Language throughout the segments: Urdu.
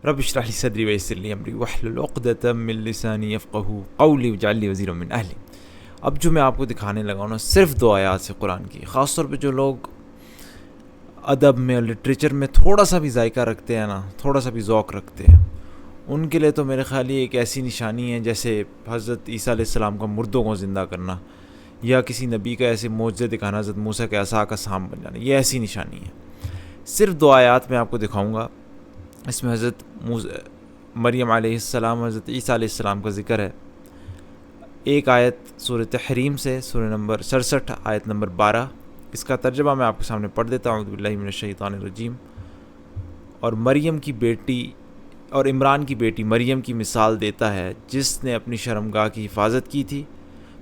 رب اشرح لی صدری ویسر لی امری واحلل عقدۃ من لسانی یفقہوا قولی واجعل لی وزیرا من اہلی۔ اب جو میں آپ کو دکھانے لگا ہوں نا، صرف 2 آیات سے قرآن کی، خاص طور پہ جو لوگ ادب میں اور لٹریچر میں تھوڑا سا بھی ذائقہ رکھتے ہیں نا، تھوڑا سا بھی ذوق رکھتے ہیں، ان کے لیے تو میرے خیال یہ ایک ایسی نشانی ہے جیسے حضرت عیسیٰ علیہ السلام کا مردوں کو زندہ کرنا، یا کسی نبی کا ایسے معجزے دکھانا، حضرت موسیٰ کے عصا کا سام بن جانا، یہ ایسی نشانی ہے۔ صرف 2 آیات میں آپ کو دکھاؤں گا، اس میں حضرت مریم علیہ السلام، حضرت عیسیٰ علیہ السلام کا ذکر ہے۔ ایک آیت سورہ تحریم سے، سورہ نمبر 67 آیت نمبر 12، اس کا ترجمہ میں آپ کے سامنے پڑھ دیتا ہوں۔ اعوذ باللہ من الشیطان الرجیم۔ اور مریم کی بیٹی اور عمران کی بیٹی مریم کی مثال دیتا ہے، جس نے اپنی شرمگاہ کی حفاظت کی تھی،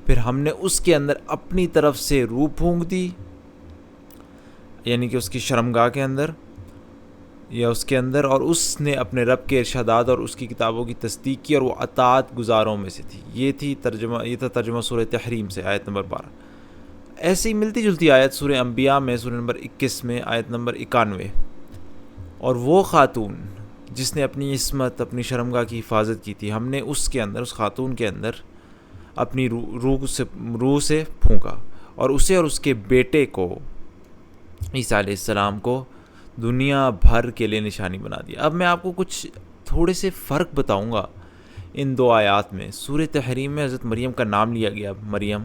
پھر ہم نے اس کے اندر اپنی طرف سے روح پھونک دی، یعنی کہ اس کی شرمگاہ کے اندر یا اس کے اندر، اور اس نے اپنے رب کے ارشادات اور اس کی کتابوں کی تصدیق کی، اور وہ اطاعت گزاروں میں سے تھی۔ یہ تھا ترجمہ سورہ تحریم سے، آیت نمبر 12۔ ایسے ہی ملتی جلتی آیت سورہ انبیاء میں، سورہ نمبر 21 میں، آیت نمبر 91۔ اور وہ خاتون جس نے اپنی عصمت، اپنی شرمگاہ کی حفاظت کی تھی، ہم نے اس کے اندر، اس خاتون کے اندر اپنی روح سے پھونکا، اور اسے اور اس کے بیٹے کو، عیسیٰ علیہ السلام کو، دنیا بھر کے لیے نشانی بنا دیا۔ اب میں آپ کو کچھ تھوڑے سے فرق بتاؤں گا ان 2 آیات میں۔ سورہ تحریم میں حضرت مریم کا نام لیا گیا، مریم۔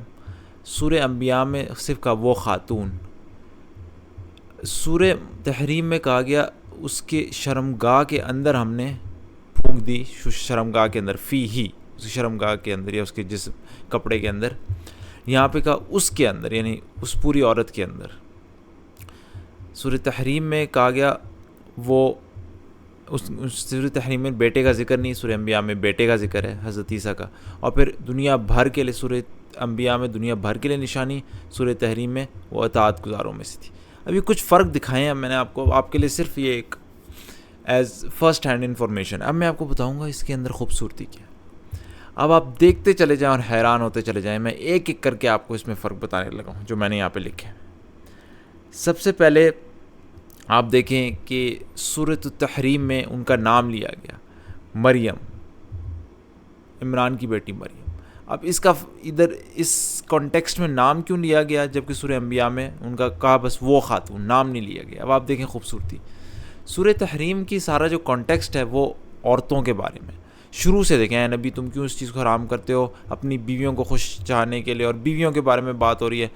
سورہ انبیاء میں صرف کا وہ خاتون۔ سورہ تحریم میں کہا گیا اس کے شرمگاہ کے اندر ہم نے پھونک دی، شرمگاہ کے اندر، فی ہی، اس کی شرمگاہ کے اندر یا اس کے جسم، کپڑے کے اندر۔ یہاں پہ کہا اس کے اندر، یعنی اس پوری عورت کے اندر۔ سورہ تحریم میں کہا گیا وہ سورہ تحریم میں بیٹے کا ذکر نہیں، سورہ انبیاء میں بیٹے کا ذکر ہے، حضرت عیسیٰ کا۔ اور پھر دنیا بھر کے لیے، سورہ انبیاء میں دنیا بھر کے لیے نشانی، سورہ تحریم میں وہ اطاعت گزاروں میں سے تھی۔ ابھی کچھ فرق دکھائے ہیں میں نے آپ کے لیے، صرف یہ ایک ایز فرسٹ ہینڈ انفارمیشن۔ اب میں آپ کو بتاؤں گا اس کے اندر خوبصورتی کیا۔ اب آپ دیکھتے چلے جائیں اور حیران ہوتے چلے جائیں، میں ایک ایک کر کے آپ کو اس میں فرق بتانے لگا ہوں جو میں نے یہاں پہ لکھے ہیں۔ سب سے پہلے آپ دیکھیں کہ سورۃ التحریم میں ان کا نام لیا گیا، مریم، عمران کی بیٹی مریم۔ اب اس کا ادھر اس کانٹیکسٹ میں نام کیوں لیا گیا، جبکہ سورہ انبیاء میں ان کا کہا بس وہ خاتون، نام نہیں لیا گیا۔ اب آپ دیکھیں خوبصورتی۔ سورہ تحریم کی سارا جو کانٹیکسٹ ہے وہ عورتوں کے بارے میں، شروع سے دیکھیں، اے نبی تم کیوں اس چیز کو حرام کرتے ہو، اپنی بیویوں کو خوش چاہنے کے لیے، اور بیویوں کے بارے میں بات ہو رہی ہے۔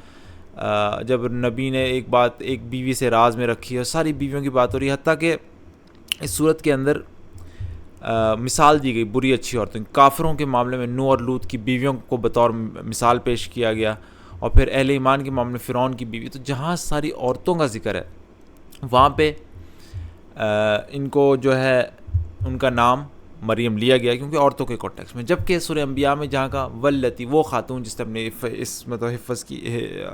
جب نبی نے ایک بیوی سے راز میں رکھی اور ساری بیویوں کی بات ہو رہی ہے، حتیٰ کہ اس صورت کے اندر مثال دی گئی بری اچھی عورتوں، کافروں کے معاملے میں نوح اور لوط کی بیویوں کو بطور مثال پیش کیا گیا، اور پھر اہل ایمان کے معاملے میں فرعون کی بیوی۔ تو جہاں ساری عورتوں کا ذکر ہے وہاں پہ ان کو جو ہے ان کا نام مریم لیا گیا، کیونکہ عورتوں کے کانٹیکس میں۔ جبکہ سورہ انبیاء میں جہاں کا واللتی، وہ خاتون جس نے اپنے عصمت و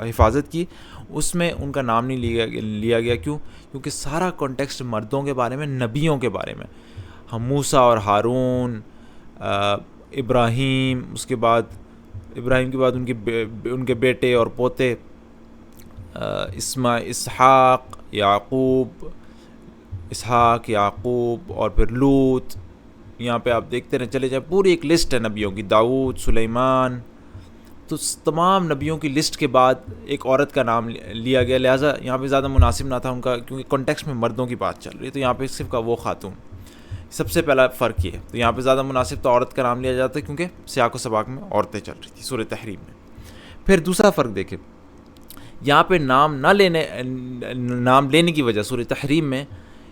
حفاظت کی، اس میں ان کا نام نہیں لیا گیا۔ کیوں؟ کیونکہ سارا کانٹیکسٹ مردوں کے بارے میں، نبیوں کے بارے میں، ہم موسیٰ اور ہارون، ابراہیم، اس کے بعد ابراہیم کے بعد ان کے بیٹے اور پوتے، اسحاق، یعقوب اور پھر لوط۔ یہاں پہ آپ دیکھتے رہے چلے جائیں، پوری ایک لسٹ ہے نبیوں کی، داؤد، سلیمان۔ تو تمام نبیوں کی لسٹ کے بعد ایک عورت کا نام لیا گیا، لہٰذا یہاں پہ زیادہ مناسب نہ تھا ان کا، کیونکہ کانٹیکسٹ میں مردوں کی بات چل رہی ہے، تو یہاں پہ صرف کا وہ خاتون۔ سب سے پہلا فرق یہ ہے، تو یہاں پہ زیادہ مناسب تو عورت کا نام لیا جاتا ہے، کیونکہ سیاق و سباق میں عورتیں چل رہی تھیں سورہ تحریم میں۔ پھر دوسرا فرق دیکھیں، یہاں پہ نام لینے کی وجہ سورہ تحریم میں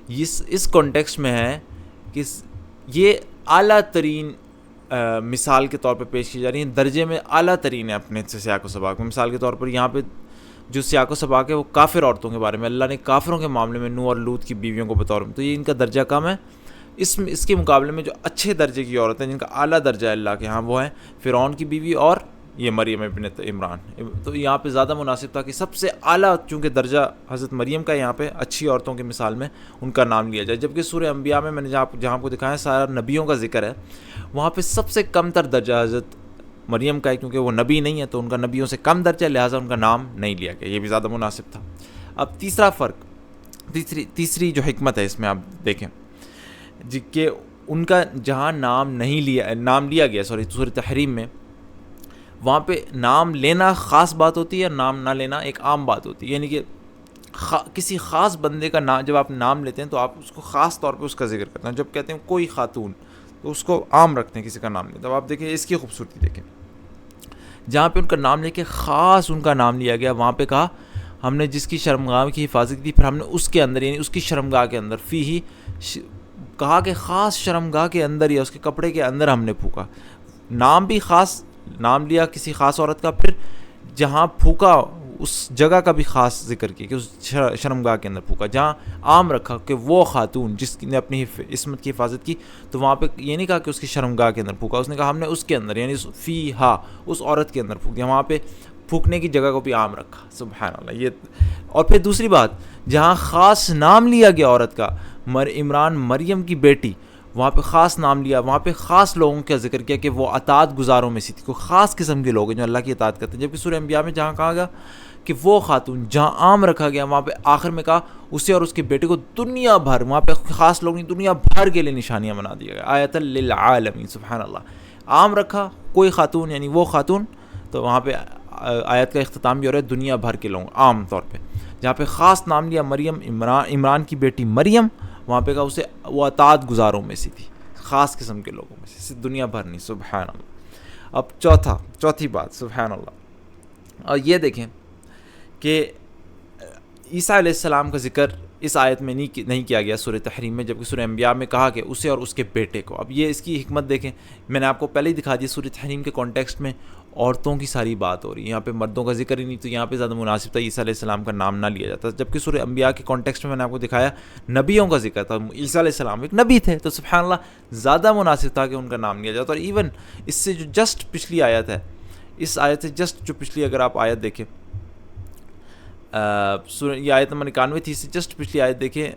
اس کانٹیکسٹ میں ہے کہ یہ اعلیٰ ترین مثال کے طور پہ پیش کی جا رہی ہیں، درجے میں اعلیٰ ترین ہے اپنے سے سیاق و سباق میں۔ مثال کے طور پر یہاں پہ جو سیاق و سباق ہے وہ کافر عورتوں کے بارے میں، اللہ نے کافروں کے معاملے میں نوح اور لوط کی بیویوں کو بطور، تو یہ ان کا درجہ کم ہے۔ اس کے مقابلے میں جو اچھے درجے کی عورتیں جن کا اعلیٰ درجہ ہے اللہ کے ہاں، وہ ہیں فرعون کی بیوی اور یہ مریم ابنت عمران۔ تو یہاں پہ زیادہ مناسب تھا کہ سب سے اعلیٰ چونکہ درجہ حضرت مریم کا، یہاں پہ اچھی عورتوں کی مثال میں ان کا نام لیا جائے۔ جبکہ سورہ انبیاء میں نے جہاں کو دکھایا سارا نبیوں کا ذکر ہے، وہاں پہ سب سے کم تر درجہ حضرت مریم کا ہے، کیونکہ وہ نبی نہیں ہے تو ان کا نبیوں سے کم درجہ، لہٰذا ان کا نام نہیں لیا گیا، یہ بھی زیادہ مناسب تھا۔ اب تیسرا فرق، تیسری جو حکمت ہے اس میں آپ دیکھیں، کہ ان کا جہاں نام لیا گیا سورہ تحریم میں، وہاں پہ نام لینا خاص بات ہوتی ہے اور نام نہ لینا ایک عام بات ہوتی ہے. یعنی کہ کسی خاص بندے کا نام جب آپ نام لیتے ہیں تو آپ اس کو خاص طور پہ اس کا ذکر کرتے ہیں. جب کہتے ہیں کوئی خاتون تو اس کو عام رکھتے ہیں، کسی کا نام لیتے ہیں. اب آپ دیکھیں اس کی خوبصورتی دیکھیں، جہاں پہ ان کا نام لے کے خاص ان کا نام لیا گیا، وہاں پہ کہا ہم نے جس کی شرمگاہ کی حفاظت کی، پھر ہم نے اس کے اندر یعنی اس کی شرمگاہ کے اندر فی ہی کہا کہ خاص شرمگاہ کے اندر یا اس کے کپڑے کے اندر ہم نے پھونکا. نام بھی خاص نام لیا کسی خاص عورت کا، پھر جہاں پھونکا اس جگہ کا بھی خاص ذکر کیا کہ اس شرمگاہ کے اندر پھونکا. جہاں عام رکھا کہ وہ خاتون جس نے اپنی عصمت کی حفاظت کی، تو وہاں پہ یہ نہیں کہا کہ اس کی شرمگاہ کے اندر پھونکا، اس نے کہا ہم نے اس کے اندر یعنی فی ہا اس عورت کے اندر پھونک دیا. وہاں پہ پھونکنے کی جگہ کو بھی عام رکھا. سبحان اللہ. یہ اور پھر دوسری بات، جہاں خاص نام لیا گیا عورت کا، عمران مریم کی بیٹی، وہاں پہ خاص نام لیا، وہاں پہ خاص لوگوں کا ذکر کیا کہ وہ اطاعت گزاروں میں سے تھی، کوئی خاص قسم کے لوگ ہیں جو اللہ کی اطاعت کرتے ہیں. جبکہ سورہ انبیاء میں جہاں کہا گیا کہ وہ خاتون، جہاں عام رکھا گیا وہاں پہ آخر میں کہا اسے اور اس کے بیٹے کو دنیا بھر، وہاں پہ خاص لوگ نہیں دنیا بھر کے لیے نشانیاں بنا دیا گیا. آیۃ للعالمین. سبحان اللہ. عام رکھا کوئی خاتون یعنی وہ خاتون، تو وہاں پہ آیت کا اختتام بھی ہو رہا ہے دنیا بھر کے لوگ عام طور پہ. جہاں پہ خاص نام لیا مریم، عمران کی بیٹی مریم، وہاں پہ کہا اسے وہ اطاعت گزاروں میں سے تھی، خاص قسم کے لوگوں میں سے، دنیا بھر نہیں. سبحان اللہ. اب چوتھی بات، سبحان اللہ. اور یہ دیکھیں کہ عیسیٰ علیہ السلام کا ذکر اس آیت میں نہیں کیا گیا سورہ تحریم میں، جبکہ سورہ انبیاء میں کہا کہ اسے اور اس کے بیٹے کو. اب یہ اس کی حکمت دیکھیں، میں نے آپ کو پہلے ہی دکھا دیا. سورہ تحریم کے کانٹیکسٹ میں عورتوں کی ساری بات ہو رہی ہے، یہاں پہ مردوں کا ذکر ہی نہیں، تو یہاں پہ زیادہ مناسب تھا عیسیٰ علیہ السلام کا نام نہ لیا جاتا. جبکہ سورہ انبیاء کے کانٹیکسٹ میں نے آپ کو دکھایا نبیوں کا ذکر تھا، عیسیٰ علیہ السلام ایک نبی تھے، تو سبحان اللہ زیادہ مناسب تھا کہ ان کا نام لیا جاتا. اور ایون اس سے جو جسٹ پچھلی آیت ہے، اس آیت سے جسٹ جو پچھلی اگر آپ آیت دیکھیں، یہ آیت نمبر 91 تھی، اس سے جسٹ پچھلی آیت دیکھیں،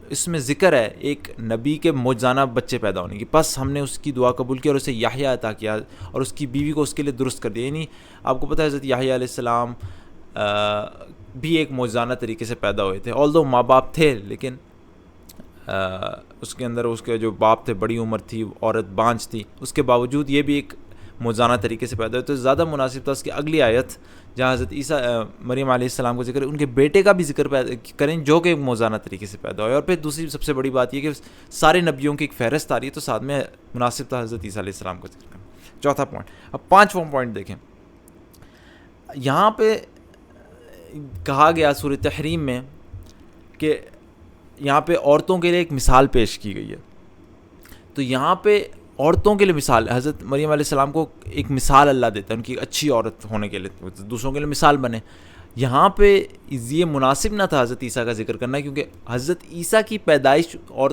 اس میں ذکر ہے ایک نبی کے معجزانہ بچے پیدا ہونے کی. پس ہم نے اس کی دعا قبول کی اور اسے یحییٰ عطا کیا اور اس کی بیوی کو اس کے لیے درست کر دیا. یعنی آپ کو پتہ ہے حضرت یحییٰ علیہ السلام بھی ایک معجزانہ طریقے سے پیدا ہوئے تھے. آلدو ماں باپ تھے، لیکن اس کے اندر اس کے جو باپ تھے بڑی عمر تھی، عورت بانجھ تھی، اس کے باوجود یہ بھی ایک معجزانہ طریقے سے پیدا ہوئے. تو زیادہ مناسب تھا اس کی اگلی آیت جہاں حضرت مریم علیہ السلام کا ذکر ہے، ان کے بیٹے کا بھی ذکر کریں جو کہ معجزانہ طریقے سے پیدا ہوئے. اور پھر دوسری سب سے بڑی بات یہ کہ سارے نبیوں کی ایک فہرست آ رہی ہے، تو ساتھ میں مناسب تھا حضرت عیسیٰ علیہ السلام کا ذکر کرنا. چوتھا پوائنٹ. اب پانچواں پوائنٹ دیکھیں، یہاں پہ کہا گیا سورہ تحریم میں کہ یہاں پہ عورتوں کے لیے ایک مثال پیش کی گئی ہے. تو یہاں پہ عورتوں کے لیے مثال، حضرت مریم علیہ السلام کو ایک مثال اللہ دیتا ہے ان کی اچھی عورت ہونے کے لیے، دوسروں کے لیے مثال بنے. یہاں پہ یہ مناسب نہ تھا حضرت عیسیٰ کا ذکر کرنا، کیونکہ حضرت عیسیٰ کی پیدائش اور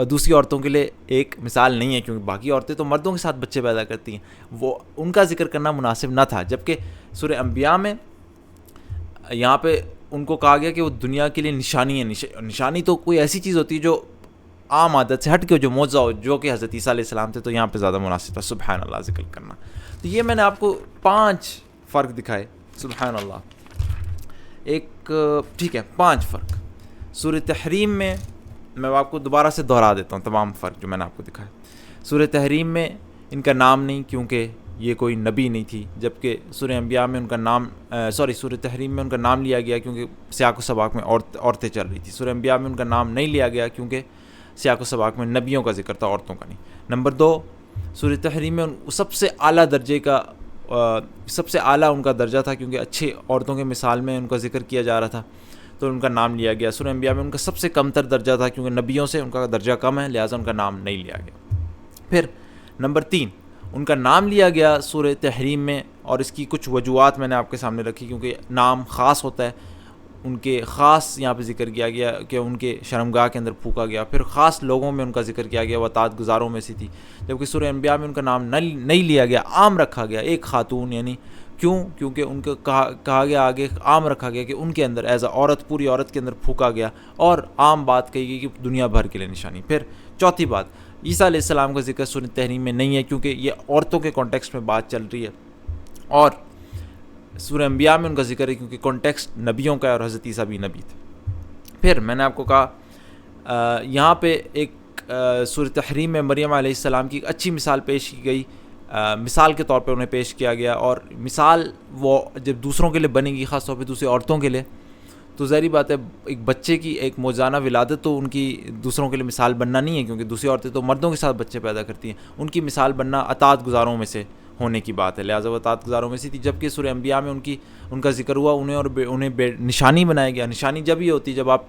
دوسری عورتوں کے لیے ایک مثال نہیں ہے، کیونکہ باقی عورتیں تو مردوں کے ساتھ بچے پیدا کرتی ہیں، وہ ان کا ذکر کرنا مناسب نہ تھا. جبکہ سورہ انبیاء میں یہاں پہ ان کو کہا گیا کہ وہ دنیا کے لیے نشانی ہے. نشانی تو کوئی ایسی چیز ہوتی ہے جو عام عادت سے ہٹ کے جو معجزہ ہو، جو کہ حضرت عیسیٰ علیہ السلام تھے، تو یہاں پہ زیادہ مناسب تھا. سبحان اللہ ذکر کرنا. تو یہ میں نے آپ کو 5 فرق دکھائے. سبحان اللہ. ایک ٹھیک ہے 5 فرق سورہ تحریم میں میں آپ کو دوبارہ سے دہرا دیتا ہوں تمام فرق جو میں نے آپ کو دکھائے. سورہ تحریم میں ان کا نام نہیں، کیونکہ یہ کوئی نبی نہیں تھی. جبکہ سورہ انبیاء میں ان کا نام سورہ تحریم میں ان کا نام لیا گیا کیونکہ سیاق و سباق میں عورتیں چل رہی تھیں. سورہ انبیاء میں ان کا نام نہیں لیا گیا کیونکہ سیاق و سباق میں نبیوں کا ذکر تھا، عورتوں کا نہیں. نمبر 2، سورہ تحریم میں سب سے اعلیٰ درجے کا سب سے اعلیٰ ان کا درجہ تھا، کیونکہ اچھے عورتوں کے مثال میں ان کا ذکر کیا جا رہا تھا، تو ان کا نام لیا گیا. سورہ انبیاء میں ان کا سب سے کم تر درجہ تھا، کیونکہ نبیوں سے ان کا درجہ کم ہے، لہٰذا ان کا نام نہیں لیا گیا. پھر نمبر 3، ان کا نام لیا گیا سورہ تحریم میں، اور اس کی کچھ وجوہات میں نے آپ کے سامنے رکھی، کیونکہ نام خاص ہوتا ہے، ان کے خاص یہاں پہ ذکر کیا گیا کہ ان کے شرمگاہ کے اندر پھونکا گیا. پھر خاص لوگوں میں ان کا ذکر کیا گیا، وہ اطاعت گزاروں میں سے تھی. جبکہ سورہ انبیاء میں ان کا نام نہیں لیا گیا، عام رکھا گیا، ایک خاتون. یعنی کیونکہ ان کو کہا گیا آگے، عام رکھا گیا کہ ان کے اندر ایز اے عورت، پوری عورت کے اندر پھونکا گیا، اور عام بات کہی گئی کہ دنیا بھر کے لیے نشانی. پھر چوتھی بات، عیسیٰ علیہ السلام کا ذکر سورہ تحریم میں نہیں ہے، کیونکہ یہ عورتوں کے کانٹیکسٹ میں بات چل رہی ہے. اور سورہ انبیاء میں ان کا ذکر ہے کیونکہ کانٹیکسٹ نبیوں کا ہے، اور حضرت عیسیٰ بھی نبی تھے. پھر میں نے آپ کو کہا یہاں پہ ایک سورۃ تحریم میں مریم علیہ السلام کی ایک اچھی مثال پیش کی گئی، مثال کے طور پہ انہیں پیش کیا گیا، اور مثال وہ جب دوسروں کے لیے بنے گی، خاص طور پہ دوسری عورتوں کے لیے، تو ظاہری بات ہے ایک بچے کی ایک موجزانہ ولادت تو ان کی دوسروں کے لیے مثال بننا نہیں ہے، کیونکہ دوسری عورتیں تو مردوں کے ساتھ بچے پیدا کرتی ہیں، ان کی مثال بننا اطاعت گزاروں میں سے ہونے کی بات ہے، لہٰذا وہ اطاعت گزاروں میں سے تھی. جبکہ سورہ انبیاء میں ان کا ذکر ہوا، انہیں نشانی بنایا گیا. نشانی جب یہ ہوتی ہے جب آپ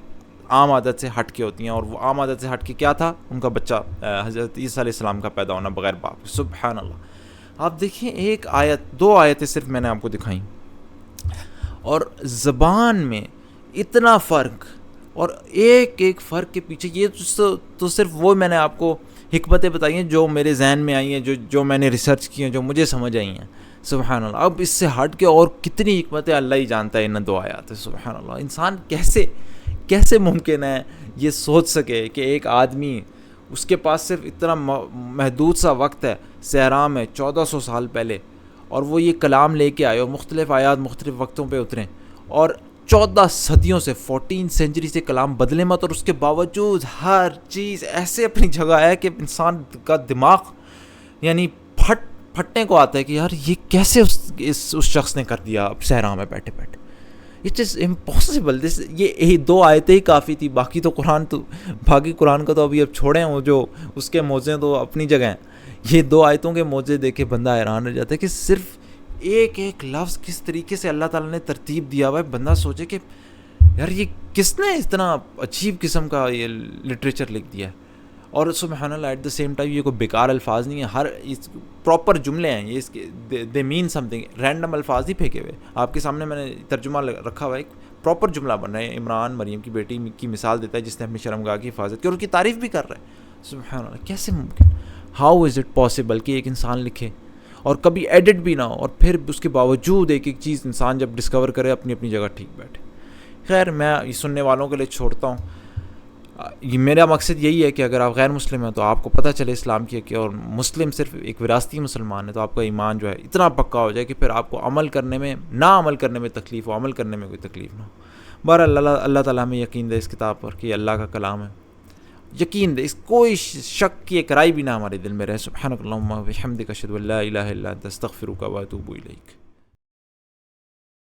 عام عادت سے ہٹ کے ہوتی ہیں، اور وہ عام عادت سے ہٹ کے کیا تھا؟ ان کا بچہ حضرت عیسیٰ علیہ السلام کا پیدا ہونا بغیر باپ. سبحان اللہ. آپ دیکھیں ایک آیت، 2 آیتیں صرف میں نے آپ کو دکھائیں، اور زبان میں اتنا فرق، اور ایک فرق کے پیچھے یہ تو صرف وہ میں نے آپ کو حکمتیں بتائی ہیں جو میرے ذہن میں آئی ہیں، جو میں نے ریسرچ کی ہیں، جو مجھے سمجھ آئی ہیں. سبحان اللہ. اب اس سے ہٹ کے اور کتنی حکمتیں اللہ ہی جانتا ہے ان 2 آیات. سبحان اللہ. انسان کیسے ممکن ہے یہ سوچ سکے کہ ایک آدمی، اس کے پاس صرف اتنا محدود سا وقت ہے، صحرا میں 1400 سال پہلے، اور وہ یہ کلام لے کے آئے، اور مختلف آیات مختلف وقتوں پہ اتریں، اور 14 صدیوں سے 14 سینچری سے کلام بدلے مت، اور اس کے باوجود ہر چیز ایسے اپنی جگہ ہے کہ انسان کا دماغ یعنی پھٹنے کو آتا ہے کہ یار یہ کیسے اس شخص نے کر دیا صحرا میں بیٹھے بیٹھے. It is impossible. یہ 2 آیتیں ہی کافی تھی. باقی قرآن کا تو ابھی اب چھوڑیں، وہ جو اس کے موضوع تو اپنی جگہ ہیں. یہ 2 آیتوں کے موضوع دیکھ کے بندہ حیران ہو جاتا ہے کہ صرف ایک لفظ کس طریقے سے اللہ تعالیٰ نے ترتیب دیا ہوا ہے. بندہ سوچے کہ یار یہ کس نے اتنا عجیب قسم کا یہ لٹریچر لکھ دیا ہے. اور سبحان اللہ ایٹ دا سیم ٹائم یہ کوئی بیکار الفاظ نہیں ہے، ہر پراپر جملے ہیں. یہ اس کے دے مین سم تھنگ. رینڈم الفاظ نہیں پھینکے ہوئے. آپ کے سامنے میں نے ترجمہ رکھا ہوا ہے، ایک پراپر جملہ بن رہا ہے. عمران مریم کی بیٹی کی مثال دیتا ہے جس نے اپنی شرمگاہ کی حفاظت کی، اور ان کی تعریف بھی کر رہا ہے. سبحان اللہ. کیسے ممکن؟ ہاؤ از اٹ پاسبل کہ ایک انسان لکھے اور کبھی ایڈٹ بھی نہ ہو، اور پھر اس کے باوجود ایک چیز انسان جب ڈسکور کرے اپنی جگہ ٹھیک بیٹھے. خیر میں سننے والوں کے لیے چھوڑتا ہوں. یہ میرا مقصد یہی ہے کہ اگر آپ غیر مسلم ہیں تو آپ کو پتہ چلے اسلام کی، کہ اور مسلم صرف ایک وراثتی مسلمان ہے، تو آپ کا ایمان جو ہے اتنا پکا ہو جائے کہ پھر آپ کو عمل کرنے میں تکلیف ہو، عمل کرنے میں کوئی تکلیف نہ ہو. بہرحال اللہ تعالیٰ ہمیں یقین دے اس کتاب پر کہ یہ اللہ کا کلام ہے. یقین دے، اس کوئی شک کی ایک رائے بھی نہ ہمارے دل میں رہے. سبحانک اللہم و بحمدک اشہد ان لا الہ الا انت استغفرک و اتوب الیک.